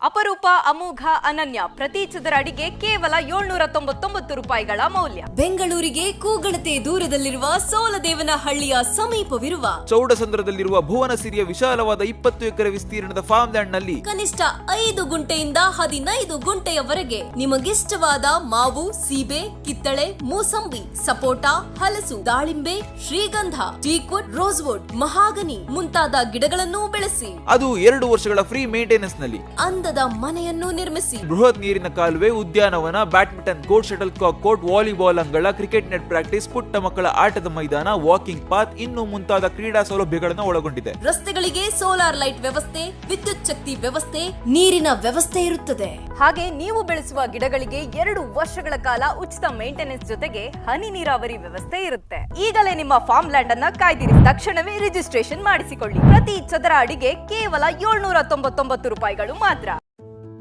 ಅಪರೂಪ ಅಮೋಘ ಅನನ್ಯ ಪ್ರತಿ ಚದರ ಅಡಿಗೆ ಕೇವಲ 799 ರೂಪಾಯಿಗಳ ಮೌಲ್ಯ. ಬೆಂಗಳೂರಿಗೆ ಕೂಗಳತೆ ದೂರದಲ್ಲಿರುವ ಸೋಲದೇವನಹಳ್ಳಿಯ ಸಮೀಪವಿರುವ ಚೌಡಸಂದ್ರದಲ್ಲಿರುವ ಭುವನಸಿರಿಯ ವಿಶಾಲವಾದ 20 ಎಕರೆ ವಿಸ್ತೀರ್ಣದ ಫಾರ್ಮ್ ಲ್ಯಾಂಡ್ ನಲ್ಲಿ ಕನಿಷ್ಠ 5 ಗುಂಟೆಯಿಂದ 15 ಗುಂಟೆಯವರೆಗೆ ನಿಮಗಿಷ್ಟವಾದ ಮಾವು, ಸೀಬೆ, ಕಿತ್ತಳೆ, ಮೂಸಂಬಿ, ಸಪೋಟ, ಹಲಸು, ದಾಳಿಂಬೆ, ಶ್ರೀಗಂಧ, ಟೀಕ್ವುಡ್, ರೋಸ್ವುಡ್, ಮಹಾಗನಿ ಮುಂತಾದ ಗಿಡಗಳನ್ನು ಬೆಳೆಸಿ ಅದು 2 ವರ್ಷಗಳ ಫ್ರೀ ಮೇಂಟೆನೆನ್ಸ್ ನಲ್ಲಿ ಅಂದದ ಮನೆಯನ್ನು ನಿರ್ಮಿಸಿ ಬೃಹತ್ ನೀರಿನ ಕಾಲುವೆ, ಉದ್ಯಾನವನ, badminton court, shuttle cock court, volleyball ಅಂಗಳ, ಕ್ರಿಕೆಟ್ ನೆಟ್ ಪ್ರಾಕ್ಟೀಸ್, ಪುಟ್ಟ ಮಕ್ಕಳ ಆಟದ ಮೈದಾನ, ವಾಕಿಂಗ್ ಪಾತ್ ಇನ್ನೂ ಮುಂತಾದ ಕ್ರೀಡಾ ಸೌಲಭ್ಯಗಳನ್ನು ಒಳಗೊಂಡಿದೆ. ರಸ್ತೆಗಳಿಗೆ ಸೋಲಾರ್ ಲೈಟ್ ವ್ಯವಸ್ಥೆ, ವಿದ್ಯುತ್ ಶಕ್ತಿ ವ್ಯವಸ್ಥೆ, ನೀರಿನ ವ್ಯವಸ್ಥೆ ಇರುತ್ತದೆ. ಹಾಗೆ ನೀವು ಬೆಳೆಸುವ ಗಿಡಗಳಿಗೆ 2 ವರ್ಷಗಳ ಕಾಲ ಉಚಿತ ಮೇಂಟೆನೆನ್ಸ್ ಜೊತೆಗೆ ಹನಿ ನೀರಾವರಿ ವ್ಯವಸ್ಥೆ ಇರುತ್ತೆ. ಈಗಲೇ ನಿಮ್ಮ ಫಾರ್ಮ್ ಲ್ಯಾಂಡ್ ಅನ್ನ ಕಾಯ್ದಿರಿ. ತಕ್ಷಣವೇ ರಿಜಿಸ್ಟ್ರೇಷನ್ ಮಾಡಿಸಿಕೊಳ್ಳಿ. ಪ್ರತಿ ಚದರ ಅಡಿಗೆ ಕೇವಲ 799 ರೂಪಾಯಿಗಳು ಮಾತ್ರ.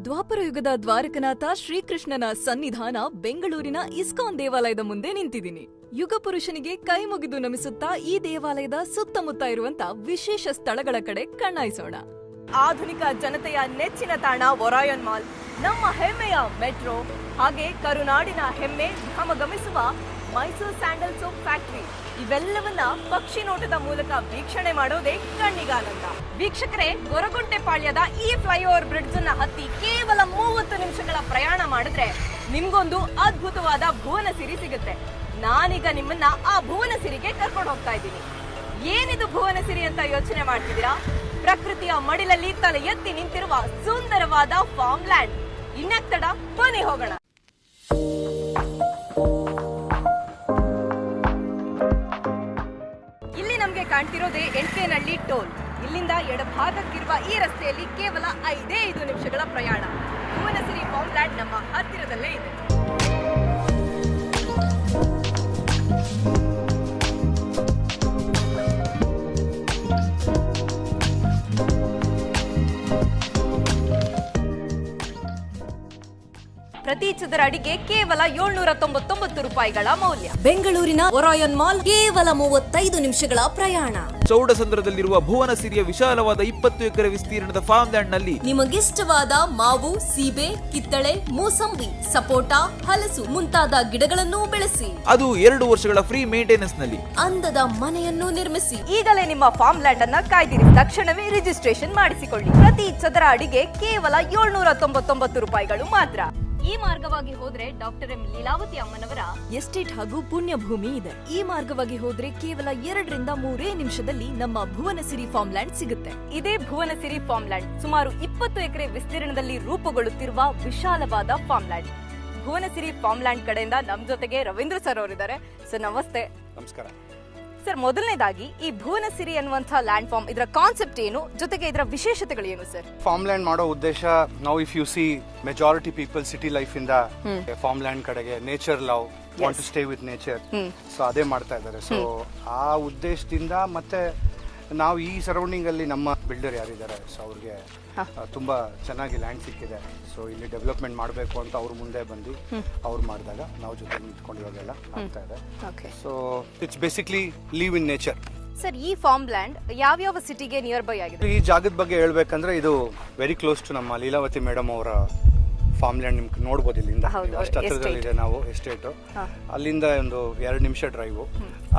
ದ್ವಾಪರ ಯುಗದ ದ್ವಾರಕನಾಥ ಶ್ರೀಕೃಷ್ಣನ ಸನ್ನಿಧಾನ ಬೆಂಗಳೂರಿನ ಇಸ್ಕಾನ್ ದೇವಾಲಯದ ಮುಂದೆ ನಿಂತಿದ್ದೀನಿ. ಯುಗ ಪುರುಷನಿಗೆ ಕೈ ಮುಗಿದು ನಮಿಸುತ್ತಾ ಈ ದೇವಾಲಯದ ಸುತ್ತಮುತ್ತ ಇರುವಂತ ವಿಶೇಷ ಸ್ಥಳಗಳ ಕಡೆ ಕಣ್ಣಾಯಿಸೋಣ. ಆಧುನಿಕ ಜನತೆಯ ನೆಚ್ಚಿನ ತಾಣ ಒರಾಯನ್ ಮಾಲ್, ನಮ್ಮ ಹೆಮ್ಮೆಯ ಮೆಟ್ರೋ, ಹಾಗೆ ಕರುನಾಡಿನ ಹೆಮ್ಮೆ ಘಮಘಮಿಸುವ ಮೈಸೂರು ಸ್ಯಾಂಡಲ್ ಸೋಪ್ ಫ್ಯಾಕ್ಟರಿ ಇವೆಲ್ಲವನ್ನ ಪಕ್ಷಿ ನೋಟದ ಮೂಲಕ ವೀಕ್ಷಣೆ ಮಾಡೋದೇ ಕಣ್ಣಿಗಾನಂದ. ವೀಕ್ಷಕರೇ, ಗೊರಗುಂಟೆಪಾಳ್ಯದ ಈ ಫ್ಲೈಓವರ್ ಬ್ರಿಡ್ಜ್ ಅನ್ನ ಹತ್ತಿ ಕೇವಲ 30 ನಿಮಿಷಗಳ ಪ್ರಯಾಣ ಮಾಡಿದ್ರೆ ನಿಮ್ಗೊಂದು ಅದ್ಭುತವಾದ ಭುವನಸಿರಿ ಸಿಗುತ್ತೆ. ನಾನೀಗ ನಿಮ್ಮನ್ನ ಆ ಭುವನಸಿರಿಗೆ ಕರ್ಕೊಂಡು ಹೋಗ್ತಾ ಇದ್ದೀನಿ. ಏನಿದು ಭುವನಸಿರಿ ಅಂತ ಯೋಚನೆ ಮಾಡ್ತಿದ್ದೀರಾ? ಪ್ರಕೃತಿಯ ಮಡಿಲಲ್ಲಿ ತಲೆ ಎತ್ತಿ ನಿಂತಿರುವ ಸುಂದರವಾದ ಫಾರ್ಮ್ ಲ್ಯಾಂಡ್. ಇನ್ಯಾಕ್ ತಡ, ಬನ್ನಿ ಹೋಗೋಣ. ಇಲ್ಲಿ ನಮ್ಗೆ ಕಾಣ್ತಿರೋದೇ ಎಂಟೇನಹಳ್ಳಿ ಟೋಲ್. ಇಲ್ಲಿಂದ ಎಡಭಾಗಕ್ಕಿರುವ ಈ ರಸ್ತೆಯಲ್ಲಿ ಕೇವಲ 5 ನಿಮಿಷಗಳ ಪ್ರಯಾಣ. ಭುವನಸಿರಿ ಫಾರ್ಮ್ ಲ್ಯಾಂಡ್ ನಮ್ಮ ಹತ್ತಿರದಲ್ಲೇ ಇದೆ. ಪ್ರತಿ ಚದರ ಅಡಿಗೆ ಕೇವಲ 799 ರೂಪಾಯಿಗಳ ಮೌಲ್ಯ. ಬೆಂಗಳೂರಿನ ಒರಾಯನ್ ಮಾಲ್ ಕೇವಲ 35 ನಿಮಿಷಗಳ ಪ್ರಯಾಣ. ಚೌಡಸಂದ್ರದಲ್ಲಿರುವ ಭುವನಸಿರಿಯ ವಿಶಾಲವಾದ 20 ಎಕರೆ ವಿಸ್ತೀರ್ಣದ ಫಾರ್ಮ್ ಲ್ಯಾಂಡ್ ನಲ್ಲಿ ನಿಮಗಿಷ್ಟವಾದ ಮಾವು, ಸೀಬೆ, ಕಿತ್ತಳೆ, ಮೂಸಂಬಿ, ಸಪೋಟ, ಹಲಸು ಮುಂತಾದ ಗಿಡಗಳನ್ನು ಬೆಳೆಸಿ ಅದು 2 ವರ್ಷಗಳ ಫ್ರೀ ಮೇಂಟೆನೆನ್ಸ್ ನಲ್ಲಿ ಅಂದದ ಮನೆಯನ್ನು ನಿರ್ಮಿಸಿ ಈಗಲೇ ನಿಮ್ಮ ಫಾರ್ಮ್ ಲ್ಯಾಂಡ್ ಅನ್ನ ಕಾಯ್ದಿರಿ. ತಕ್ಷಣವೇ ರಿಜಿಸ್ಟ್ರೇಷನ್ ಮಾಡಿಸಿಕೊಳ್ಳಿ. ಪ್ರತಿ ಚದರ ಅಡಿಗೆ ಕೇವಲ 799 ರೂಪಾಯಿಗಳು ಮಾತ್ರ. ಈ ಮಾರ್ಗವಾಗಿ ಹೋದ್ರೆ ಡಾಕ್ಟರ್ ಎಂ ಲೀಲಾವತಿ ಅಮ್ಮನವರ ಎಸ್ಟೇಟ್ ಹಾಗೂ ಪುಣ್ಯಭೂಮಿ ಇದೆ. ಈ ಮಾರ್ಗವಾಗಿ ಹೋದ್ರೆ ಕೇವಲ 2 ರಿಂದ 3 ನಿಮಿಷದಲ್ಲಿ ನಮ್ಮ ಭುವನಸಿರಿ ಫಾರ್ಮ್ ಲ್ಯಾಂಡ್ ಸಿಗುತ್ತೆ. ಇದೇ ಭುವನಸಿರಿ ಫಾರ್ಮ್ ಲ್ಯಾಂಡ್ ಸುಮಾರು 20 ಎಕರೆ ವಿಸ್ತೀರ್ಣದಲ್ಲಿ ರೂಪುಗೊಳ್ಳುತ್ತಿರುವ ವಿಶಾಲವಾದ ಫಾರ್ಮ್ ಲ್ಯಾಂಡ್. ಭುವನಸಿರಿ ಫಾರ್ಮ್ ಲ್ಯಾಂಡ್ ಕಡೆಯಿಂದ ನಮ್ ಜೊತೆಗೆ ರವೀಂದ್ರ ಸರ್ ಅವರಿದ್ದಾರೆ. ಸರ್ ನಮಸ್ತೆ. ನಮಸ್ಕಾರ ಸರ್, ಮೊದಲನೇದಾಗಿ ಈ ಭುವನಸಿರಿ ಅನ್ನುವಂತಹ ಲ್ಯಾಂಡ್ ಫಾರ್ಮ್, ಇದರ ಕಾನ್ಸೆಪ್ಟ್ ಏನು, ಜೊತೆಗೆ ಇದರ ವಿಶೇಷತೆಗಳು ಏನು ಸರ್? ಫಾರ್ಮ್ ಲ್ಯಾಂಡ್ ಮಾಡೋ ಉದ್ದೇಶ, ನಾವು if you see majority people city life ಇಂದ ಫಾರ್ಮ್ ಲ್ಯಾಂಡ್ ಕಡೆಗೆ nature love, want to stay with nature, so ಅದೇ ಮಾಡ್ತಾ ಇದ್ದಾರೆ. ಸೊ ಆ ಉದ್ದೇಶದಿಂದ ಮತ್ತೆ ನಾವು ಈ ಸರೌಂಡಿಂಗ್ ಅಲ್ಲಿ ನಮ್ಮ ಬಿಲ್ಡರ್ ಯಾರಿದ್ದಾರೆ, ಸೊ ಅವ್ರಿಗೆ ತುಂಬಾ ಚೆನ್ನಾಗಿ ಲ್ಯಾಂಡ್ ಸಿಕ್ಕಿದೆ. ಸೊ ಇಲ್ಲಿ ಡೆವಲಪ್ಮೆಂಟ್ ಮಾಡಬೇಕು ಅಂತ ಅವ್ರ ಮುಂದೆ ಬಂದು ಅವ್ರು ಮಾಡಿದಾಗ ನಾವು ಜೊತೆ ನಿಂತ್ಕೊಂಡು ಇವಾಗೆಲ್ಲ ಆಗ್ತಾ ಇದೆ. So it's basically live in nature. Sir, ಈ ಫಾರ್ಮ್ ಲ್ಯಾಂಡ್ ಯಾವ್ಯಾವ ಸಿಟಿಗೆ ನಿಯರ್ ಬೈ ಆಗಿದೆ? ಈ ಜಾಗದ ಬಗ್ಗೆ ಹೇಳ್ಬೇಕಂದ್ರೆ ಇದು ವೆರಿ ಕ್ಲೋಸ್ ಟು ನಮ್ಮ ಲೀಲಾವತಿ ಮೇಡಮ್ ಅವರ ಫಾರ್ಮ್ ಲ್ಯಾಂಡ್. ನಿಮ್ಗೆ ನೋಡ್ಬೋದು ಇಲ್ಲಿಂದ ಅಷ್ಟು ಹತ್ರದಲ್ಲಿದೆ. ನಾವು ಎಸ್ಟೇಟು ಅಲ್ಲಿಂದ ಒಂದು 2 ನಿಮಿಷ ಡ್ರೈವು.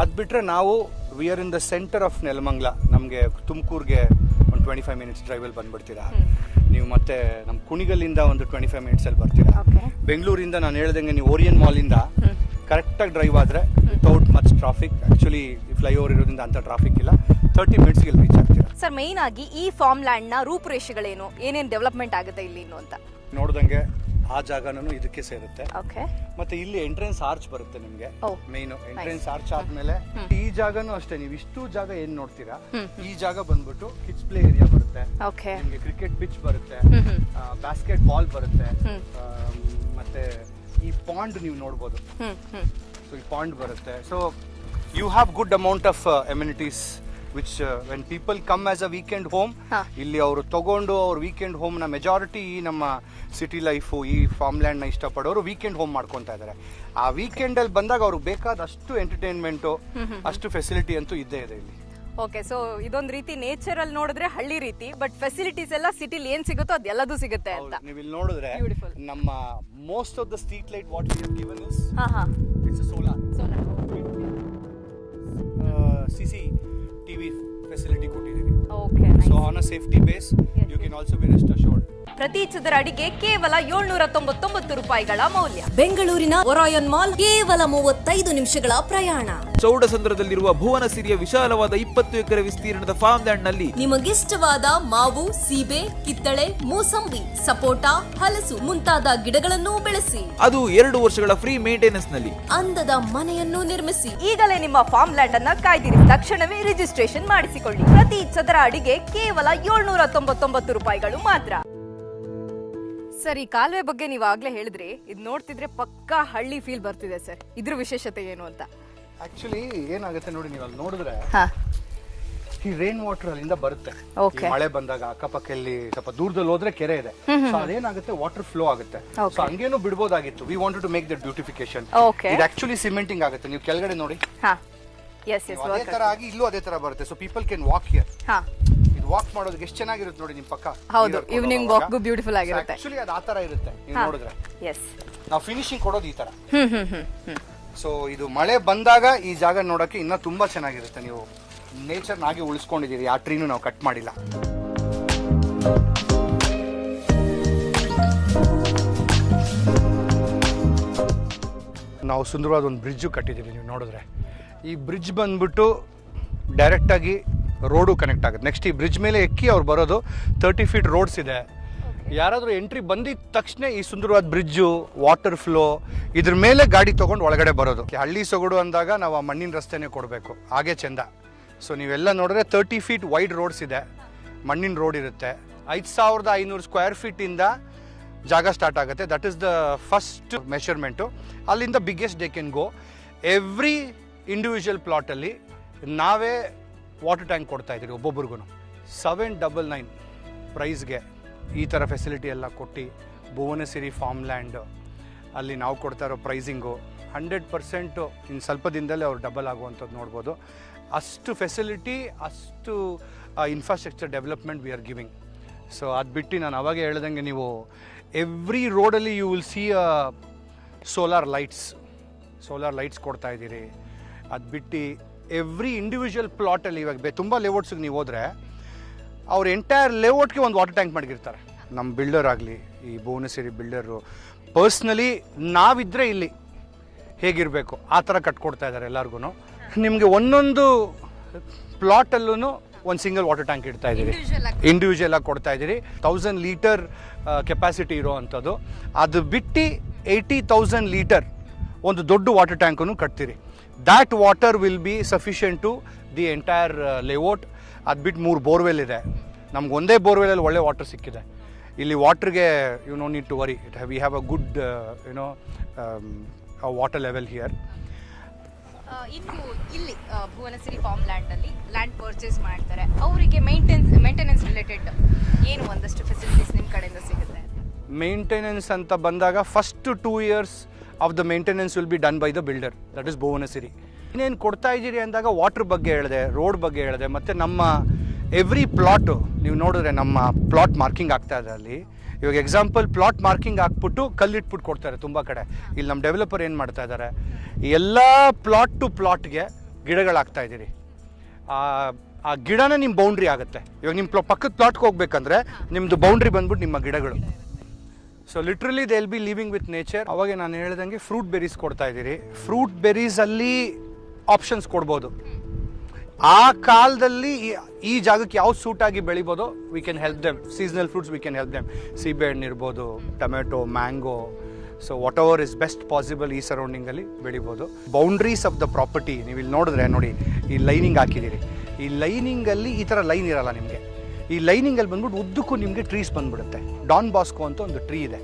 ಅದ್ ಬಿಟ್ರೆ ನಾವು we are in the centre of Nelamangala. ನಮಗೆ ತುಮಕೂರ್ಗೆ ಒಂದು 25 ಮಿನಿಟ್ಸ್ ಡ್ರೈವಲ್ಲಿ ಬಂದ್ಬಿಡ್ತೀರಾ ನೀವು. ಮತ್ತೆ ನಮ್ಮ ಕುಣಿಗಲ್ಲಿಂದ ಒಂದು 25 ಮಿನಿಟ್ಸ್ ಅಲ್ಲಿ ಬರ್ತೀರಾ. ಬೆಂಗಳೂರಿಂದ ನಾನು ಹೇಳ್ದಂಗೆ ನೀವು ಓರಿಯನ್ ಮಾಲ್ ಇಂದ ಕರೆಕ್ಟಾಗಿ ಡ್ರೈವ್ ಆದ್ರೆ without much traffic, actually flyover ಇರೋದ್ರಿಂದ ಅಂತ ಟ್ರಾಫಿಕ್ ಇಲ್ಲ, 30 ಮಿನಿಟ್ಸ್ಗೆ ರೀಚ್ ಆಗ್ತೀರಾ. ಸರ್, ಮೇನ್ ಆಗಿ ಈ ಫಾರ್ಮ್ ಲ್ಯಾಂಡ್ ನ ರೂಪುರೇಷೆಗಳೇನು, ಏನೇನು ಡೆವಲಪ್ಮೆಂಟ್ ಆಗುತ್ತೆ ಇಲ್ಲಿ ಇನ್ನು ಅಂತ ನೋಡ್ದಂಗೆ ಆ ಜಾಗನೂ ಇದಕ್ಕೆ ಸೇರುತ್ತೆ. ಓಕೆ. ಮತ್ತೆ ಇಲ್ಲಿ ಎಂಟ್ರೆನ್ಸ್ ಆರ್ಚ್ ಬರುತ್ತೆ ನಿಮ್ಗೆ. ಮೇನ್ ಎಂಟ್ರೆನ್ಸ್ ಆರ್ಚ್ ಆದ್ಮೇಲೆ ಈ ಜಾಗನೂ ಅಷ್ಟೇ. ನೀವು ಇಷ್ಟು ಜಾಗ ಏನ್ ನೋಡ್ತೀರಾ, ಈ ಜಾಗ ಬಂದ್ಬಿಟ್ಟು ಕಿಡ್ಸ್ ಪ್ಲೇ ಏರಿಯಾ ಬರುತ್ತೆ. ನಿಮ್ಗೆ ಕ್ರಿಕೆಟ್ ಪಿಚ್ ಬರುತ್ತೆ, ಬಾಸ್ಕೆಟ್ ಬಾಲ್ ಬರುತ್ತೆ, ಮತ್ತೆ ಈ ಪಾಂಡ್ ನೀವು ನೋಡ್ಬೋದು. ಸೊ ಈ ಪಾಂಡ್ ಬರುತ್ತೆ. So you have good amount of amenities which when people come as a weekend home, ಇಲ್ಲಿ ಅವರು ತಗೊಂಡು ಅವ್ರ ವೀಕೆಂಡ್ ಹೋಮ್ ನ ಮೆಜಾರಿಟಿ ನಮ್ಮ ಸಿಟಿ ಲೈಫು ಈ ಫಾರ್ಮ್ ಲ್ಯಾಂಡ್ ನ ಇಷ್ಟಪಡೋರು ವೀಕೆಂಡ್ ಹೋಮ್ ಮಾಡ್ಕೊತಾ ಇದ್ದಾರೆ. ಆ ವೀಕೆಂಡ್ ಅಲ್ಲಿ ಬಂದಾಗ ಅವ್ರಿಗೆ ಬೇಕಾದ ಅಷ್ಟು ಎಂಟರ್ಟೈನ್ಮೆಂಟು, ಅಷ್ಟು ಫೆಸಿಲಿಟಿ ಅಂತೂ ಇದ್ದೇ ಇದೆ ಇಲ್ಲಿ. ಓಕೆ, ಸೊ ಇದೊಂದು ರೀತಿ ನೇಚರ್ ಅಲ್ಲಿ ನೋಡಿದ್ರೆ ಹಳ್ಳಿ ರೀತಿ, ಬಟ್ ಫೆಸಿಲಿಟೀಸ್ ಎಲ್ಲ ಸಿಟಿಲಿ ಏನ್ ಸಿಗುತ್ತೋ ಅದೆಲ್ಲದೂ ಸಿಗುತ್ತೆ ಅಂತ. ನೀವು ಇಲ್ಲಿ ನೋಡಿದ್ರೆ Beautiful. ನಮ್ಮ most of the street light what we have given is ah it's solar CCTV facility ಕೊಟ್ಟಿದ್ದೀವಿ. Okay, so on a safety base you can also be rest assured. ಪ್ರತಿ ಚದರ ಅಡಿಗೆ ಕೇವಲ 799 ರೂಪಾಯಿಗಳ ಮೌಲ್ಯ. ಬೆಂಗಳೂರಿನ ಒರಾಯನ್ ಮಾಲ್ ಕೇವಲ 35 ನಿಮಿಷಗಳ ಪ್ರಯಾಣ. ಚೌಡಸಂದ್ರದಲ್ಲಿರುವ ಭುವನಸಿರಿಯ ವಿಶಾಲವಾದ 20 ಎಕರೆ ವಿಸ್ತೀರ್ಣದ ಫಾರ್ಮ್ ಲ್ಯಾಂಡ್ ನಲ್ಲಿ ನಿಮಗಿಷ್ಟವಾದ ಮಾವು, ಸೀಬೆ, ಕಿತ್ತಳೆ, ಮೂಸಂಬಿ, ಸಪೋಟ, ಹಲಸು ಮುಂತಾದ ಗಿಡಗಳನ್ನು ಬೆಳೆಸಿ. ಅದು 2 ವರ್ಷಗಳ ಫ್ರೀ ಮೇಂಟೆನೆನ್ಸ್ ನಲ್ಲಿ ಅಂದದ ಮನೆಯನ್ನು ನಿರ್ಮಿಸಿ. ಈಗಲೇ ನಿಮ್ಮ ಫಾರ್ಮ್ ಲ್ಯಾಂಡ್ ಅನ್ನ ಕಾಯ್ದಿರಿ, ತಕ್ಷಣವೇ ರಿಜಿಸ್ಟ್ರೇಷನ್ ಮಾಡಿಸಿಕೊಳ್ಳಿ. ಪ್ರತಿ ಚದರ ಅಡಿಗೆ ಕೇವಲ 799 ರೂಪಾಯಿಗಳು ಮಾತ್ರ. ಸರ್, ಈ ಕಾಲುವೆ ಬಗ್ಗೆ ನೀವು ಆಗ್ಲೇ ಹೇಳಿದ್ರಿ, ಇದು ನೋಡ್ತಿದ್ರೆ ಪಕ್ಕಾ ಹಳ್ಳಿ ಫೀಲ್ ಬರ್ತಿದೆ ಸರ್. ಇದ್ರ ವಿಶೇಷತೆ ಏನು ಅಂತ? ಆಕ್ಚುಲಿ ಏನಾಗುತ್ತೆ ನೋಡಿ, ನೀವು ಅಲ್ಲಿ ನೋಡಿದ್ರೆ ಈ ರೈನ್ ವಾಟರ್ ಅಲ್ಲಿಂದ ಬರುತ್ತೆ. ಈ ಮಳೆ ಬಂದಾಗ ಅಕ್ಕಪಕ್ಕದಲ್ಲಿ ಸ್ವಲ್ಪ ದೂರದಲ್ಲಿ ಹೋದ್ರೆ ಕೆರೆ ಇದೆ, ಸೊ ಅದೇನಾಗುತ್ತೆ ವಾಟರ್ ಫ್ಲೋ ಆಗುತ್ತೆ. ಸೊ ಹಂಗೇನು ಬಿಡಬಹುದಾಗಿತ್ತು. We wanted to make that beautification. ಇದು ಆಕ್ಚುಲಿ ಸಿಮೆಂಟಿಂಗ್ ಆಗುತ್ತೆ. ನೀವು ಕೆಳಗಡೆ ನೋಡಿ, ಅದೇ ತರ ಆಗಿ ಇಲ್ಲೂ ಅದೇ ತರ ಬರುತ್ತೆ. So people can walk here. ಇದು ವಾಕ್ ಮಾಡೋದಕ್ಕೆ ಎಷ್ಟು ಚೆನ್ನಾಗಿರುತ್ತೆ ನೋಡಿ ನಿಮ್ಮ ಪಕ್ಕ. ಹೌದು, ಈವ್ನಿಂಗ್ ವಾಕ್ಗೂ ಬ್ಯೂಟಿಫುಲ್ ಆಗಿರುತ್ತೆ. ಆಕ್ಚುಲಿ ಅದು ಆ ತರ ಇರುತ್ತೆ. ನೀವು ನೋಡಿದ್ರೆ ನಾವು ಫಿನಿಶಿಂಗ್ ಕೊಡೋದು ಈ ತರ. ಸೊ ಇದು ಮಳೆ ಬಂದಾಗ ಈ ಜಾಗ ನೋಡಕ್ಕೆ ಇನ್ನೂ ತುಂಬಾ ಚೆನ್ನಾಗಿರುತ್ತೆ. ನೀವು ನೇಚರ್ ನಾಗೆ ಉಳಿಸ್ಕೊಂಡಿದ್ದೀರಿ, ಆ ಟ್ರೀನು ನಾವು ಕಟ್ ಮಾಡಿಲ್ಲ. ನಾವು ಸುಂದರವಾದ ಒಂದು ಬ್ರಿಡ್ಜು ಕಟ್ಟಿದ್ದೀವಿ. ನೀವು ನೋಡಿದ್ರೆ ಈ ಬ್ರಿಡ್ಜ್ ಬಂದ್ಬಿಟ್ಟು ಡೈರೆಕ್ಟಾಗಿ ರೋಡು ಕನೆಕ್ಟ್ ಆಗುತ್ತೆ. ನೆಕ್ಸ್ಟ್ ಈ ಬ್ರಿಡ್ಜ್ ಮೇಲೆ ಎಕ್ಕಿ ಅವ್ರು ಬರೋದು 30 ಫೀಟ್ ರೋಡ್ಸ್ ಇದೆ. ಯಾರಾದರೂ ಎಂಟ್ರಿ ಬಂದಿದ್ದ ತಕ್ಷಣ ಈ ಸುಂದರವಾದ ಬ್ರಿಡ್ಜು, ವಾಟರ್ ಫ್ಲೋ, ಇದ್ರ ಮೇಲೆ ಗಾಡಿ ತೊಗೊಂಡು ಒಳಗಡೆ ಬರೋದು. ಹಳ್ಳಿ ಸೊಗಡು ಅಂದಾಗ ನಾವು ಆ ಮಣ್ಣಿನ ರಸ್ತೆನೇ ಕೊಡಬೇಕು, ಹಾಗೆ ಚೆಂದ. ಸೊ ನೀವೆಲ್ಲ ನೋಡಿದ್ರೆ 30 ಫೀಟ್ ವೈಡ್ ರೋಡ್ಸ್ ಇದೆ, ಮಣ್ಣಿನ ರೋಡ್ ಇರುತ್ತೆ. 5500 ಸ್ಕ್ವೇರ್ ಫೀಟಿಂದ ಜಾಗ ಸ್ಟಾರ್ಟ್ ಆಗುತ್ತೆ. That is the first measurement. ಅಲ್ಲಿಂದ biggest they can go. Every individual ಪ್ಲಾಟಲ್ಲಿ ನಾವೇ ವಾಟರ್ ಟ್ಯಾಂಕ್ ಕೊಡ್ತಾ ಇದ್ದೀವಿ ಒಬ್ಬೊಬ್ರಿಗೂ. 799 ಪ್ರೈಸ್ಗೆ ಈ ಥರ ಫೆಸಿಲಿಟಿ ಎಲ್ಲ ಕೊಟ್ಟು ಭುವನಸಿರಿ ಫಾರ್ಮ್ ಲ್ಯಾಂಡ್ ಅಲ್ಲಿ ನಾವು ಕೊಡ್ತಾ ಇರೋ ಪ್ರೈಸಿಂಗು 100% ಇನ್ನು ಸ್ವಲ್ಪ ದಿನದಲ್ಲೇ ಅವ್ರು ಡಬಲ್ ಆಗುವಂಥದ್ದು ನೋಡ್ಬೋದು. ಅಷ್ಟು ಫೆಸಿಲಿಟಿ, ಅಷ್ಟು infrastructure development we are giving. So ಅದು ಬಿಟ್ಟು ನಾನು ಅವಾಗೇ ಹೇಳ್ದಂಗೆ ನೀವು ಎವ್ರಿ ರೋಡಲ್ಲಿ you will see solar lights ಕೊಡ್ತಾ ಇದ್ದೀರಿ. ಅದು ಬಿಟ್ಟು ಎವ್ರಿ ಇಂಡಿವಿಜುವಲ್ ಪ್ಲಾಟಲ್ಲಿ ಇವಾಗ ತುಂಬ ಲೇಔಟ್ಸ್ಗೆ ನೀವು ಹೋದರೆ ಅವ್ರು ಎಂಟೈರ್ ಲೇಔಟ್ಗೆ ಒಂದು ವಾಟರ್ ಟ್ಯಾಂಕ್ ಮಾಡಿರ್ತಾರೆ. ನಮ್ಮ ಬಿಲ್ಡರ್ ಆಗಲಿ, ಈ ಭುವನಸಿರಿ ಬಿಲ್ಡರು ಪರ್ಸ್ನಲಿ ನಾವಿದ್ದರೆ ಇಲ್ಲಿ ಹೇಗಿರಬೇಕು ಆ ಥರ ಕಟ್ಕೊಡ್ತಾ ಇದ್ದಾರೆ ಎಲ್ಲರಿಗೂ. ನಿಮಗೆ ಒಂದೊಂದು ಪ್ಲಾಟಲ್ಲೂ ಒಂದು ಸಿಂಗಲ್ ವಾಟರ್ ಟ್ಯಾಂಕ್ ಇಡ್ತಾ ಇದ್ದೀರಿ, ಇಂಡಿವಿಜುವಲ್ ಆಗಿ ಕೊಡ್ತಾ ಇದ್ದೀರಿ. 1000 ಲೀಟರ್ ಕೆಪಾಸಿಟಿ ಇರೋ ಅಂಥದ್ದು. ಅದು ಬಿಟ್ಟು 80,000 ಲೀಟರ್ ಒಂದು ದೊಡ್ಡ ವಾಟರ್ ಟ್ಯಾಂಕನ್ನು ಕಟ್ತೀರಿ. That water will be sufficient to the entire layout. ಅದು ಬಿಟ್ಟು 3 ಬೋರ್ವೆಲ್ ಇದೆ. ನಮ್ಗೆ ಒಂದೇ ಬೋರ್ವೆಲಲ್ಲಿ ಒಳ್ಳೆ ವಾಟರ್ ಸಿಕ್ಕಿದೆ. ಇಲ್ಲಿ ವಾಟರ್ಗೆ you know need to worry. We have a good water level here. ಇನ್ನು ಇಲ್ಲಿ ಭುವನಸಿರಿ ಫಾರ್ಮ್ ಲ್ಯಾಂಡ್ ಅಲ್ಲಿ ಲ್ಯಾಂಡ್ ಪರ್ಚೇಸ್ ಮಾಡ್ತಾರೆ, ಅವರಿಗೆ ಮೇಂಟೆನೆನ್ಸ್ ರಿಲೇಟೆಡ್ ಏನು ಒಂದಷ್ಟು ಫೆಸಿಲಿಟೀಸ್ ನಿಮ್ಮ ಕಡೆಯಿಂದ ಸಿಗುತ್ತೆ? ಮೇಂಟೆನೆನ್ಸ್ ಅಂತ ಬಂದಾಗ first 2 years of the maintenance will be done by the builder, that is Bhuvanasiri. ಇನ್ನೇನು ಕೊಡ್ತಾ ಇದ್ದೀರಿ ಅಂದಾಗ ವಾಟರ್ ಬಗ್ಗೆ ಹೇಳಿದೆ, ರೋಡ್ ಬಗ್ಗೆ ಹೇಳಿದೆ, ಮತ್ತು ನಮ್ಮ ಎವ್ರಿ ಪ್ಲಾಟು ನೀವು ನೋಡಿದ್ರೆ ನಮ್ಮ ಪ್ಲಾಟ್ ಮಾರ್ಕಿಂಗ್ ಆಗ್ತಾ ಇದೆ ಅಲ್ಲಿ. ಇವಾಗ ಎಕ್ಸಾಂಪಲ್ ಪ್ಲಾಟ್ ಮಾರ್ಕಿಂಗ್ ಹಾಕ್ಬಿಟ್ಟು ಕಲ್ಲಿಟ್ಬಿಟ್ಟು ಕೊಡ್ತಾರೆ ತುಂಬ ಕಡೆ. ಇಲ್ಲಿ ನಮ್ಮ ಡೆವಲಪರ್ ಏನು ಮಾಡ್ತಾ ಇದ್ದಾರೆ, ಎಲ್ಲ ಪ್ಲಾಟ್ ಟು ಪ್ಲಾಟ್ಗೆ ಗಿಡಗಳಾಗ್ತಾ ಇದ್ದೀರಿ. ಆ ಗಿಡನೇ ನಿಮ್ಮ ಬೌಂಡ್ರಿ ಆಗುತ್ತೆ. ಇವಾಗ ನಿಮ್ಮ ಪಕ್ಕದ ಪ್ಲಾಟ್ಗೆ ಹೋಗ್ಬೇಕಂದ್ರೆ ನಿಮ್ಮದು ಬೌಂಡ್ರಿ ಬಂದ್ಬಿಟ್ಟು ನಿಮ್ಮ ಗಿಡಗಳು. So literally they will be living with nature. ಅವಾಗ ನಾನು ಹೇಳ್ದಂಗೆ ಫ್ರೂಟ್ ಬೆರೀಸ್ ಕೊಡ್ತಾ ಇದ್ದೀರಿ. ಫ್ರೂಟ್ ಬೆರೀಸಲ್ಲಿ ಆಪ್ಷನ್ಸ್ ಕೊಡ್ಬೋದು. ಆ ಕಾಲದಲ್ಲಿ ಈ ಜಾಗಕ್ಕೆ ಯಾವ್ದು ಸೂಟಾಗಿ ಬೆಳಿಬೋದು, we can help them. Seasonal fruits we can help them. ಸೀಬೆ ಹಣ್ಣು ಇರ್ಬೋದು, tomato, mango. So what ever is best possible ಈ ಸರೌಂಡಿಂಗಲ್ಲಿ ಬೆಳಿಬೋದು. ಬೌಂಡ್ರೀಸ್ ಆಫ್ ದ ಪ್ರಾಪರ್ಟಿ ನೀವು ಇಲ್ಲಿ ನೋಡಿದ್ರೆ ನೋಡಿ, ಈ ಲೈನಿಂಗ್ ಹಾಕಿದ್ದೀರಿ. ಈ ಲೈನಿಂಗಲ್ಲಿ ಈ ಥರ ಲೈನ್ ಇರಲ್ಲ ನಿಮಗೆ. ಈ ಲೈನಿಂಗಲ್ಲಿ ಬಂದ್ಬಿಟ್ಟು ಉದ್ದಕ್ಕೂ ನಿಮಗೆ ಟ್ರೀಸ್ ಬಂದ್ಬಿಡುತ್ತೆ. ಡಾನ್ ಬಾಸ್ಕೋ ಅಂತ ಒಂದು ಟ್ರೀ ಇದೆ.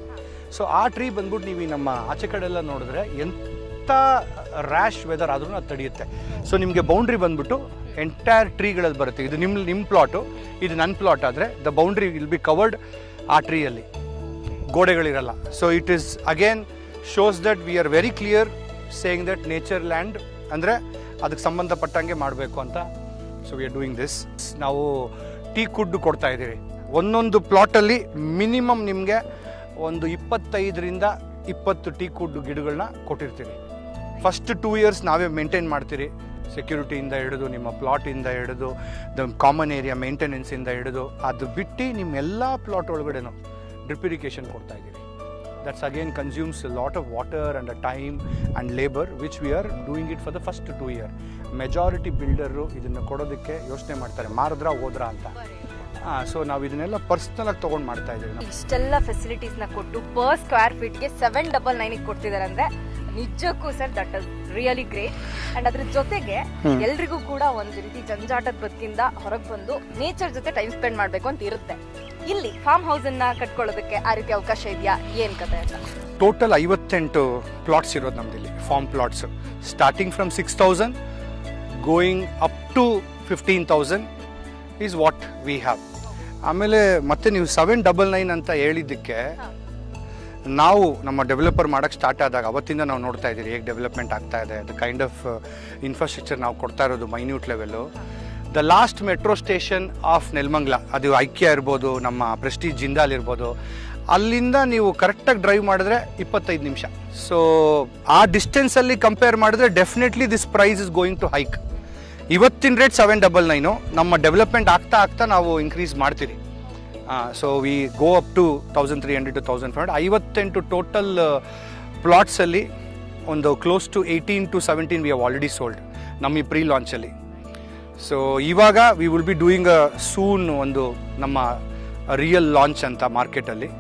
ಸೊ ಆ ಟ್ರೀ ಬಂದ್ಬಿಟ್ಟು ನೀವು ನಮ್ಮ ಆಚೆ ಕಡೆ ಎಲ್ಲ ನೋಡಿದ್ರೆ ಎಂಥ ರ್ಯಾಶ್ ವೆದರ್ ಆದ್ರೂ ಅದು ತಡೆಯುತ್ತೆ. ಸೊ ನಿಮಗೆ ಬೌಂಡ್ರಿ ಬಂದ್ಬಿಟ್ಟು ಎಂಟೈರ್ ಟ್ರೀಗಳಲ್ಲಿ ಬರುತ್ತೆ. ಇದು ನಿಮ್ಮ ಪ್ಲಾಟು, ಇದು ನನ್ನ ಪ್ಲಾಟ್ ಆದರೆ the boundary will be covered ಆ ಟ್ರೀಯಲ್ಲಿ, ಗೋಡೆಗಳಿರಲ್ಲ. So it is again shows that we are very clear saying that nature land ಅಂದರೆ ಅದಕ್ಕೆ ಸಂಬಂಧಪಟ್ಟಂಗೆ ಮಾಡಬೇಕು ಅಂತ. So we are doing this. ನಾವು ಟೀ ಕುಡ್ ಕೊಡ್ತಾ ಇದ್ದೀವಿ. ಒಂದೊಂದು ಪ್ಲಾಟಲ್ಲಿ ಮಿನಿಮಮ್ ನಿಮಗೆ ಒಂದು 25ರಿಂದ 20 ಟೀ ಕುಡ್ ಗಿಡಗಳನ್ನ ಕೊಟ್ಟಿರ್ತೀವಿ. ಫಸ್ಟ್ 2 ಇಯರ್ಸ್ ನಾವೇ ಮೇಂಟೈನ್ ಮಾಡ್ತೀರಿ, ಸೆಕ್ಯೂರಿಟಿಯಿಂದ ಹಿಡಿದು ನಿಮ್ಮ ಪ್ಲಾಟಿಂದ ಹಿಡಿದು ದ ಕಾಮನ್ ಏರಿಯಾ ಮೇಂಟೆನೆನ್ಸಿಂದ ಹಿಡಿದು. ಅದು ಬಿಟ್ಟು ನಿಮ್ಮ ಎಲ್ಲ ಪ್ಲಾಟ್ ಒಳಗಡೆನೂ ಡ್ರಿಪ್ ಇರಿಗೇಷನ್ ಕೊಡ್ತಾ ಇದ್ದೀವಿ. That's again consumes lot of water and a time and labour which we are doing it for the first 2 year. Majority builder ಇದನ್ನು ಕೊಡೋದಕ್ಕೆ ಯೋಚನೆ ಮಾಡ್ತಾರೆ, ಮಾರಿದ್ರಾ ಹೋದ್ರಾ ಅಂತ. ಸೊ ನಾವು ಇದನ್ನೆಲ್ಲ ಪರ್ಸ್ನಲಾಗಿ ತೊಗೊಂಡು ಮಾಡ್ತಾ ಇದ್ದೀವಿ. ನಾವು ಇಷ್ಟೆಲ್ಲ ಫೆಸಿಲಿಟೀಸ್ನ ಕೊಟ್ಟು ಪರ್ ಸ್ಕ್ವೇರ್ ಫೀಟ್ಗೆ 799 ಕೊಡ್ತಿದ್ದಾರೆ ಅಂದರೆ ನಿಜಕ್ಕೂ sir that is really great. And ಅದ್ರ ಜೊತೆಗೆ ಎಲ್ರಿಗೂ ಕೂಡ ಒಂದು ರೀತಿ ಜಂಜಾಟದ ಬದುಕಿಂದ ಹೊರಗೆ ಬಂದು ನೇಚರ್ ಜೊತೆ ಟೈಮ್ ಸ್ಪೆಂಡ್ ಮಾಡಬೇಕು ಅಂತ ಇರುತ್ತೆ. ಇಲ್ಲಿ ಫಾರ್ಮ್ ಹೌಸನ್ನು ಕಟ್ಕೊಳ್ಳೋದಕ್ಕೆ ಆ ರೀತಿ ಅವಕಾಶ ಇದೆಯಾ, ಏನು ಕತೆ ಅಂತ? ಟೋಟಲ್ 58 ಪ್ಲಾಟ್ಸ್ ಇರೋದು ನಮ್ಮದಿಲ್ಲಿ, farm plots, starting from 6,000 going up to 15,000 is what we have. ಆಮೇಲೆ ಮತ್ತೆ ನೀವು 799 ಅಂತ ಹೇಳಿದ್ದಕ್ಕೆ ನಾವು ನಮ್ಮ ಡೆವಲಪರ್ ಮಾಡೋಕ್ಕೆ ಸ್ಟಾರ್ಟ್ ಆದಾಗ ಅವತ್ತಿಂದ ನಾವು ನೋಡ್ತಾ ಇದ್ದೀರಿ ಹೇಗೆ ಡೆವಲಪ್ಮೆಂಟ್ ಆಗ್ತಾ ಇದೆ. ದ ಕೈಂಡ್ ಆಫ್ ಇನ್ಫ್ರಾಸ್ಟ್ರಕ್ಚರ್ ನಾವು ಕೊಡ್ತಾ ಇರೋದು minute level. The last metro station of Nelamangala, ಅದು ಐಕ್ಯ ಇರ್ಬೋದು, ನಮ್ಮ ಪ್ರೆಸ್ಟೀಜ್ ಜಿಂದಾಲ್ ಇರ್ಬೋದು, ಅಲ್ಲಿಂದ ನೀವು ಕರೆಕ್ಟಾಗಿ ಡ್ರೈವ್ ಮಾಡಿದ್ರೆ 25 ನಿಮಿಷ. ಸೊ ಆ ಡಿಸ್ಟೆನ್ಸಲ್ಲಿ ಕಂಪೇರ್ ಮಾಡಿದ್ರೆ definitely this price is going to hike. ಇವತ್ತಿನ ರೇಟ್ 799, ನಮ್ಮ ಡೆವಲಪ್ಮೆಂಟ್ ಆಗ್ತಾ ಆಗ್ತಾ ನಾವು ಇನ್ಕ್ರೀಸ್ ಮಾಡ್ತೀರಿ. So we go up to 1,300 to 1,500. 58 total ಪ್ಲಾಟ್ಸಲ್ಲಿ ಒಂದು close to 18 to 17 we have already sold ನಮ್ಮ ಈ ಪ್ರೀ ಲಾಂಚಲ್ಲಿ. ಸೊ ಇವಾಗ we will be doing soon ಒಂದು ನಮ್ಮ ರಿಯಲ್ ಲಾಂಚ್ ಅಂತ ಮಾರ್ಕೆಟಲ್ಲಿ.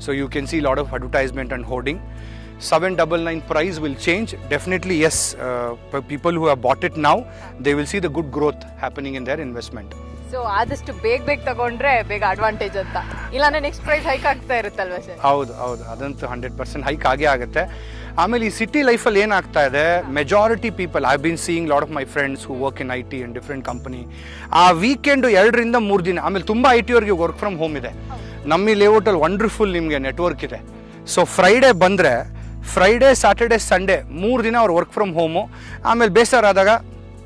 So you can see lot of advertisement and hoarding. 799 price will change. Definitely yes, people who have bought it now, they will see the good growth happening in their investment. So ಆದಷ್ಟು ಬೇಗ ತಗೊಂಡ್ರೆ ಬೇಗ advantage ಅಂತ, ಇಲ್ಲಾಂದ್ರೆ next price hike ಆಗ್ತಾ ಇರುತ್ತಲ್ವಾ sir? ಹೌದು, ಅದಂತೂ 100% ಹೈಕ್ ಆಗೇ ಆಗುತ್ತೆ. ಆಮೇಲೆ ಈ ಸಿಟಿ ಲೈಫಲ್ಲಿ ಏನಾಗ್ತಾ ಇದೆ, majority people, I been seeing lot of my friends who work in IT and different company, ಆ ವೀಕೆಂಡು 2ರಿಂದ 3 ದಿನ, ಆಮೇಲೆ ತುಂಬ IT ಅವ್ರಿಗೆ ವರ್ಕ್ ಫ್ರಮ್ ಹೋಮ್ ಇದೆ. ನಮ್ಮ ಈ ಲೇಔಟಲ್ಲಿ ವಂಡರ್ಫುಲ್ ನಿಮಗೆ ನೆಟ್ವರ್ಕ್ ಇದೆ. ಸೊ ಫ್ರೈಡೇ ಬಂದರೆ ಫ್ರೈಡೇ, ಸ್ಯಾಟರ್ಡೇ, ಸಂಡೇ 3 ದಿನ ಅವ್ರು ವರ್ಕ್ ಫ್ರಮ್ ಹೋಮು. ಆಮೇಲೆ ಬೇಸರಾದಾಗ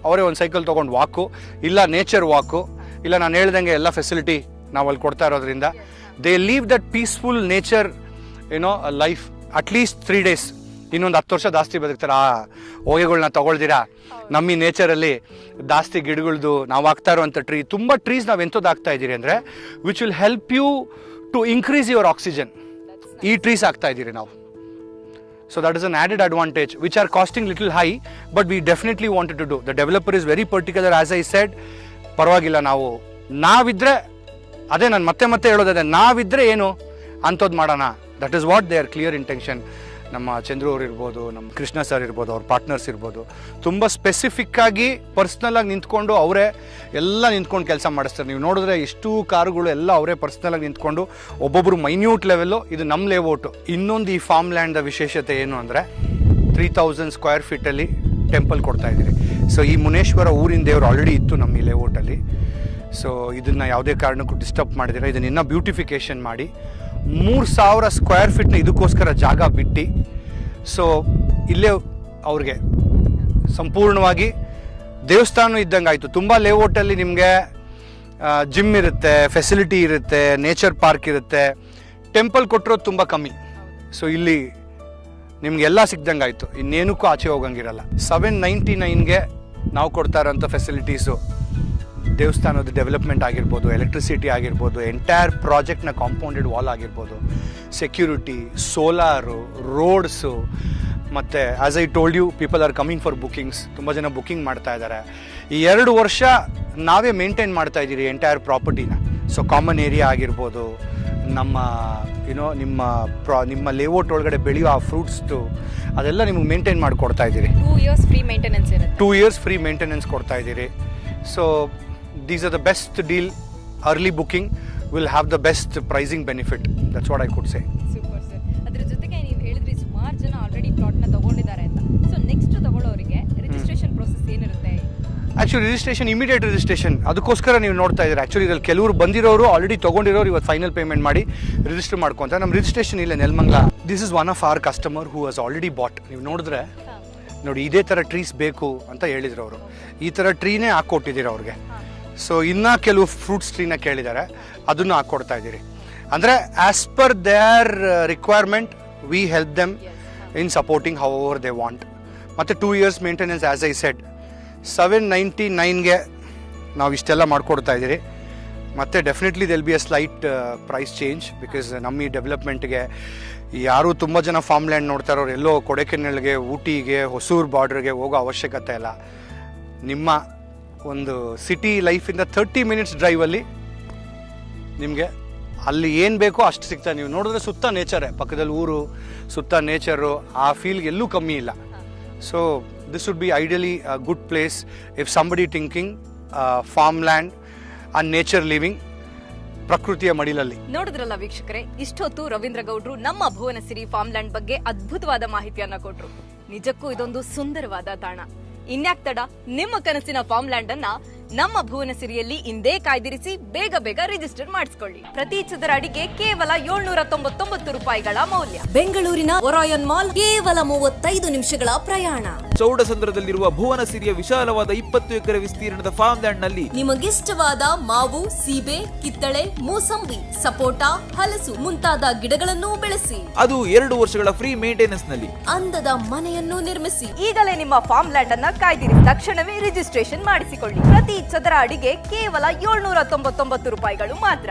ಅವರೇ ಒಂದು ಸೈಕಲ್ ತೊಗೊಂಡು ವಾಕು, ಇಲ್ಲ ನೇಚರ್ ವಾಕು, ಇಲ್ಲ ನಾನು ಹೇಳ್ದಂಗೆ ಎಲ್ಲ ಫೆಸಿಲಿಟಿ ನಾವು ಅಲ್ಲಿ ಕೊಡ್ತಾ ಇರೋದ್ರಿಂದ they leave that peaceful nature life at least 3 days. ಇನ್ನೊಂದು 10 ವರ್ಷ ಜಾಸ್ತಿ ಬದುಕ್ತಾರೆ. ಆ ಹೊಗೆಗಳನ್ನ ತಗೊಳ್ದಿರಾ ನಮ್ಮ ಈ ನೇಚರಲ್ಲಿ ಜಾಸ್ತಿ ಗಿಡಗಳದು ನಾವು ಆಗ್ತಾ ಇರೋವಂಥ ತುಂಬ ಟ್ರೀಸ್ ನಾವು ಎಂಥದ್ದು ಆಗ್ತಾ ಇದ್ದೀರಿ ಅಂದರೆ which will help you to increase your oxygen. ಈ ಟ್ರೀಸ್ ಆಗ್ತಾ ಇದ್ದೀರಿ ನಾವು. So that is an added advantage which are costing little high, but we definitely wanted to do. The developer is very particular, as I said. ಪರವಾಗಿಲ್ಲ, ನಾವಿದ್ರೆ ಅದೇ ನಾನು ಮತ್ತೆ ಹೇಳೋದೇ, ನಾವಿದ್ರೆ ಏನು ಅಂಥದ್ದು ಮಾಡೋಣ. That is what they are clear intention. ನಮ್ಮ ಚಂದ್ರು ಅವ್ರು ಇರ್ಬೋದು, ನಮ್ಮ ಕೃಷ್ಣ ಸರ್ ಇರ್ಬೋದು, ಅವ್ರ ಪಾರ್ಟ್ನರ್ಸ್ ಇರ್ಬೋದು, ತುಂಬ ಸ್ಪೆಸಿಫಿಕ್ಕಾಗಿ ಪರ್ಸ್ನಲಾಗಿ ನಿಂತ್ಕೊಂಡು ಅವರೇ ಎಲ್ಲ ನಿಂತ್ಕೊಂಡು ಕೆಲಸ ಮಾಡಿಸ್ತಾರೆ. ನೀವು ನೋಡಿದ್ರೆ ಎಷ್ಟು ಕಾರುಗಳು ಎಲ್ಲ ಅವರೇ ಪರ್ಸ್ನಲಾಗಿ ನಿಂತ್ಕೊಂಡು ಒಬ್ಬೊಬ್ಬರು ಮೈನ್ಯೂಟ್ ಲೆವೆಲ್ಲು. ಇದು ನಮ್ಮ ಲೇಔಟು. ಇನ್ನೊಂದು ಈ ಫಾರ್ಮ್ ಲ್ಯಾಂಡ್ದ ವಿಶೇಷತೆ ಏನು ಅಂದರೆ 3,000 ಸ್ಕ್ವೇರ್ ಫೀಟಲ್ಲಿ ಟೆಂಪಲ್ ಕೊಡ್ತಾ ಇದ್ದೀರಿ. ಸೊ ಈ ಮುನೇಶ್ವರ ಊರಿನ ದೇವರು ಆಲ್ರೆಡಿ ಇತ್ತು ನಮ್ಮ ಈ ಲೇಔಟಲ್ಲಿ. ಸೊ ಇದನ್ನು ಯಾವುದೇ ಕಾರಣಕ್ಕೂ ಡಿಸ್ಟರ್ಬ್ ಮಾಡಿದಿರ, ಇದನ್ನ ಇನ್ನೂ ಬ್ಯೂಟಿಫಿಕೇಷನ್ ಮಾಡಿ 3,000 ಸ್ಕ್ವೇರ್ ಫೀಟ್ನ ಇದಕ್ಕೋಸ್ಕರ ಜಾಗ ಬಿಟ್ಟು, ಸೊ ಇಲ್ಲೇ ಅವ್ರಿಗೆ ಸಂಪೂರ್ಣವಾಗಿ ದೇವಸ್ಥಾನ ಇದ್ದಂಗೆ ಆಯಿತು. ತುಂಬ ಲೇಔಟಲ್ಲಿ ನಿಮಗೆ ಜಿಮ್ ಇರುತ್ತೆ, ಫೆಸಿಲಿಟಿ ಇರುತ್ತೆ, ನೇಚರ್ ಪಾರ್ಕ್ ಇರುತ್ತೆ, ಟೆಂಪಲ್ ಕೊಟ್ಟಿರೋದು ತುಂಬ ಕಮ್ಮಿ. ಸೊ ಇಲ್ಲಿ ನಿಮಗೆಲ್ಲ ಸಿಗ್ದಂಗೆ ಆಯಿತು, ಇನ್ನೇನಕ್ಕೂ ಆಚೆ ಹೋಗಂಗಿರಲ್ಲ. 799ಗೆ ನಾವು ಕೊಡ್ತಾ ಇರೋಂಥ ಫೆಸಿಲಿಟೀಸು ದೇವಸ್ಥಾನದ ಡೆವಲಪ್ಮೆಂಟ್ ಆಗಿರ್ಬೋದು, ಎಲೆಕ್ಟ್ರಿಸಿಟಿ ಆಗಿರ್ಬೋದು, ಎಂಟೈರ್ ಪ್ರಾಜೆಕ್ಟ್ನ ಕಾಂಪೌಂಡೆಡ್ ವಾಲ್ ಆಗಿರ್ಬೋದು, ಸೆಕ್ಯೂರಿಟಿ, ಸೋಲಾರು, ರೋಡ್ಸು, ಮತ್ತು as I told you people are coming for bookings. ತುಂಬ ಜನ ಬುಕಿಂಗ್ ಮಾಡ್ತಾ ಇದ್ದಾರೆ. ಈ 2 ವರ್ಷ ನಾವೇ ಮೇಂಟೈನ್ ಮಾಡ್ತಾ ಇದ್ದೀರಿ ಎಂಟೈರ್ ಪ್ರಾಪರ್ಟಿನ. ಸೊ ಕಾಮನ್ ಏರಿಯಾ ಆಗಿರ್ಬೋದು, ನಮ್ಮ ನಿಮ್ಮ ಲೇಔಟ್ ಒಳಗಡೆ ಬೆಳೆಯೋ ಆ ಫ್ರೂಟ್ಸ್ದು ಅದೆಲ್ಲ ನಿಮಗೆ ಮೇಂಟೈನ್ ಮಾಡಿ ಕೊಡ್ತಾ ಇದ್ದೀರಿ. 2 years ಫ್ರೀ ಮೇಂಟೆನೆನ್ಸ್ ಇರುತ್ತೆ. 2 years ಫ್ರೀ ಮೇಂಟೆನೆನ್ಸ್ ಕೊಡ್ತಾ ಇದ್ದೀರಿ. So these are the best deal. Early booking will have the best pricing benefit. That's what I could say. Super sir. ಅದ್ರ ಜೊತೆಗೆ ನೀವು ಹೇಳಿದ್ರಿ ಸುಮಾರು ಜನ ಆಲ್ರೆಡಿ ಪ್ಲಾಟ್ನ ತಗೊಂಡಿದ್ದಾರೆ ಅಂತ. ಸೊ ನೆಕ್ಸ್ಟ್ ತಗೊಳ್ಳೋರಿಗೆ ರಿಜಿಸ್ಟ್ರೇಷನ್ ಪ್ರೋಸೆಸ್ ಏನಿರುತ್ತೆ? ಆ್ಯಕ್ಚುಲಿ ರಿಜಿಸ್ಟ್ರೇಷನ್, ಇಮಿಡಿಯೇಟ್ ರಿಜಿಸ್ಟ್ರೇಷನ್, ಅದಕ್ಕೋಸ್ಕರ ನೀವು ನೋಡ್ತಾ ಇದ್ದೀರಿ. ಆ್ಯಕ್ಚುಲಿ ಇದ್ರಲ್ಲಿ ಕೆಲವರು ಬಂದಿರೋರು ಆಲ್ರೆಡಿ ತೊಗೊಂಡಿರೋರು ಇವತ್ತು ಫೈನಲ್ ಪೇಮೆಂಟ್ ಮಾಡಿ ರಿಜಿಸ್ಟರ್ ಮಾಡ್ಕೊತಾರೆ. ನಮ್ಮ ರಿಜಿಸ್ಟ್ರೇಷನ್ ಇಲ್ಲ Nelamangala. This is one of our customer who has already bot. ನೀವು ನೋಡಿದ್ರೆ ನೋಡಿ, ಇದೇ ಥರ ಟ್ರೀಸ್ ಬೇಕು ಅಂತ ಹೇಳಿದ್ರು ಅವರು. ಈ ಥರ ಟ್ರೀನೇ ಹಾಕ್ಕೊಟ್ಟಿದ್ದೀರ ಅವ್ರಿಗೆ. ಸೊ ಇನ್ನೂ ಕೆಲವು ಫ್ರೂಟ್ಸ್ ಟ್ರೀನ ಕೇಳಿದ್ದಾರೆ, ಅದನ್ನು ಹಾಕ್ಕೊಡ್ತಾ ಇದ್ದೀರಿ. ಅಂದರೆ as per their requirement we help them in supporting however they want. ಮತ್ತು 2 years maintenance as I said 799ಗೆ ನಾವು ಇಷ್ಟೆಲ್ಲ ಮಾಡಿಕೊಡ್ತಾ ಇದ್ದೀರಿ. ಮತ್ತು definitely there'll be a slight price change, because ನಮ್ಮ ಈ ಡೆವಲಪ್ಮೆಂಟ್ಗೆ ಯಾರೂ ತುಂಬ ಜನ ಫಾರ್ಮ್ ಲ್ಯಾಂಡ್ ನೋಡ್ತಾ ಇರೋರು ಎಲ್ಲೋ ಕೊಡೈಕೆನಾಲ್ಗೆ, ಊಟಿಗೆ, ಹೊಸೂರು ಬಾರ್ಡ್ರಿಗೆ ಹೋಗೋ ಅವಶ್ಯಕತೆ ಇಲ್ಲ. ನಿಮ್ಮ ಒಂದು ಸಿಟಿ ಲೈಫಿಂದ 30 minutes ಡ್ರೈವಲ್ಲಿ ನಿಮಗೆ ಅಲ್ಲಿ ಏನು ಬೇಕೋ ಅಷ್ಟು ಸಿಗ್ತಾ. ನೀವು ನೋಡಿದ್ರೆ ಸುತ್ತ ನೇಚರೇ, ಪಕ್ಕದಲ್ಲಿ ಊರು, ಸುತ್ತ ನೇಚರು, ಆ ಫೀಲ್ಗೆ ಎಲ್ಲೂ ಕಮ್ಮಿ ಇಲ್ಲ. So this would be ideally a good place if somebody thinking farm land and nature living, ಪ್ರಕೃತಿಯ ಮಡಿಲಲ್ಲಿ. ನೋಡಿದ್ರಲ್ಲ ವೀಕ್ಷಕರೇ, ಇಷ್ಟೊತ್ತು ರವೀಂದ್ರ ಗೌಡ್ರು ನಮ್ಮ ಭುವನಸಿರಿ ಫಾರ್ಮ್ ಲ್ಯಾಂಡ್ ಬಗ್ಗೆ ಅದ್ಭುತವಾದ ಮಾಹಿತಿಯನ್ನ ಕೊಟ್ರು. ನಿಜಕ್ಕೂ ಇದೊಂದು ಸುಂದರವಾದ ತಾಣ. ಇನ್ಯಾಕ್ ತಡ, ನಿಮ್ಮ ಕನಸಿನ ಫಾರ್ಮ್ ಲ್ಯಾಂಡ್ ಅನ್ನ ನಮ್ಮ ಭುವನಸಿರಿಯಲ್ಲಿ ಇಂದೇ ಕಾಯ್ದಿರಿಸಿ ಬೇಗ ಬೇಗ ರಿಜಿಸ್ಟರ್ ಮಾಡಿಸ್ಕೊಳ್ಳಿ. ಪ್ರತಿ ಚದರ ಅಡಿಗೆ ಕೇವಲ 799 ರೂಪಾಯಿಗಳ ಮೌಲ್ಯ. ಬೆಂಗಳೂರಿನ ಒರಾಯನ್ ಮಾಲ್ ಕೇವಲ 35 ನಿಮಿಷಗಳ ಪ್ರಯಾಣ. ಚೌಡಸಂದ್ರದಲ್ಲಿರುವ ಭುವನಸಿರಿಯ ವಿಶಾಲವಾದ 20 ಎಕರೆ ವಿಸ್ತೀರ್ಣದ ಫಾರ್ಮ್ ಲ್ಯಾಂಡ್ ನಲ್ಲಿ ನಿಮಗಿಷ್ಟವಾದ ಮಾವು, ಸೀಬೆ, ಕಿತ್ತಳೆ, ಮೂಸಂಬಿ, ಸಪೋಟ, ಹಲಸು ಮುಂತಾದ ಗಿಡಗಳನ್ನು ಬೆಳೆಸಿ. ಅದು 2 ವರ್ಷಗಳ ಫ್ರೀ ಮೇಂಟೆನೆನ್ಸ್ ನಲ್ಲಿ ಅಂದದ ಮನೆಯನ್ನು ನಿರ್ಮಿಸಿ. ಈಗಲೇ ನಿಮ್ಮ ಫಾರ್ಮ್ ಲ್ಯಾಂಡ್ ಅನ್ನ ಕಾಯ್ದಿರಿಸಿ ತಕ್ಷಣವೇ ರಿಜಿಸ್ಟ್ರೇಷನ್ ಮಾಡಿಸಿಕೊಳ್ಳಿ. ಪ್ರತಿ ಚದರ ಅಡಿಗೆ ಕೇವಲ 799 ರೂಪಾಯಿಗಳು ಮಾತ್ರ.